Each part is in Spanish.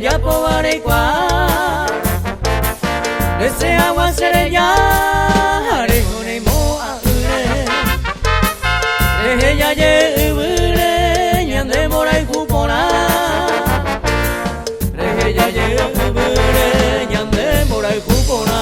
ya pobare kwa desea wa serenya hare hone mo a ure rehe ya ye ure nyande morai kupona rehe ya ye ure nyande morai kupona.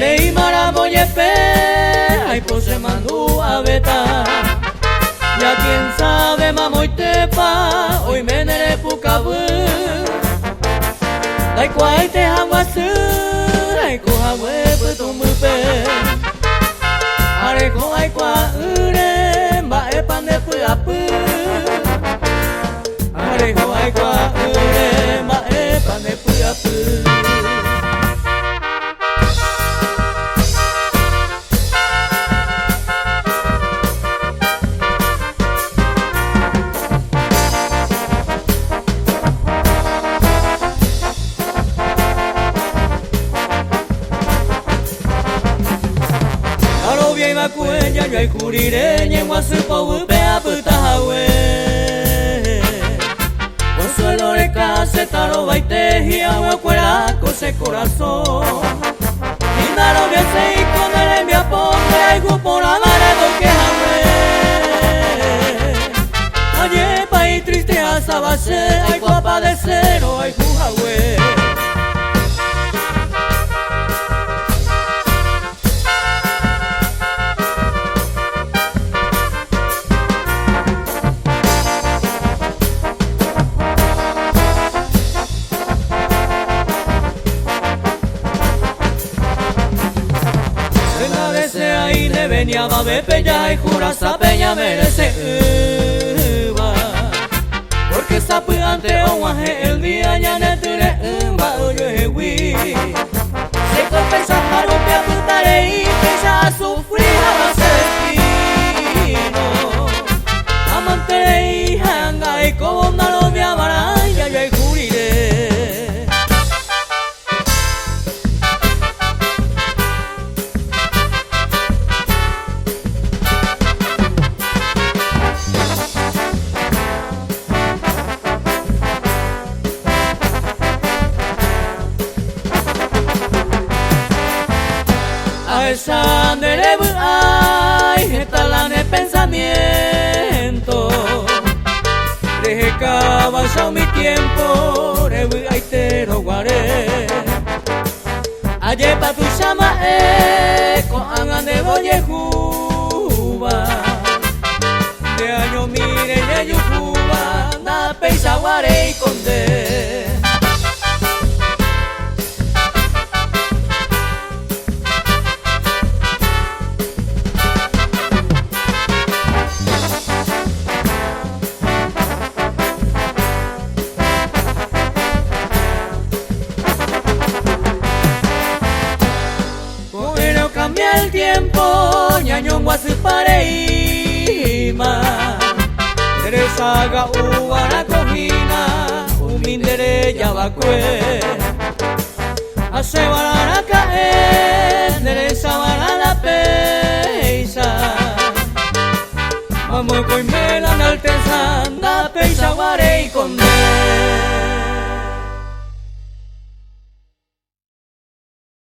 Lei maramoye pe, ay pose mandu a beta. Ya quien sabe mamoy tepa, hoy menere pukabu. Dai kwai te hamwasu, ay ko hawe putumu pe. Are ko ay kwa ure, ba e pande pu apu. Are ko ay kwa ure, ba e pande pu apu. Ma cuenya yo ay curire nyengwa supo upe aputa hawe consuelo de casa taro baite hiawe cuera cose corazón indaro bien se con el mi aponte ay gupora mare do que hawe aye pai triste asabase ay guapa de cero ay juhawe. Ahí le venía a bepe ya y jura sa peña merece uva porque sapu ante o waje el día ya ne ture uva oyo hewi se compensa para un pia putare y pesa a sufrir a base de destino amante de hija y como malo me amará ya yo hay juriré. Esa nerebu ay estalan el pensamiento deje caballao mi tiempo rebu ay te lo guaré aye pa tu llama con angan de boye juba de año mire de yujuba na peisa guaré y conde. Cambia el tiempo, ñaño guasu pareima. Teresa ga uara cojina, umindere yabacue. Hace barara caer, Teresa barara peisa. Vamos con mela na alteza, na peisa guare y conde.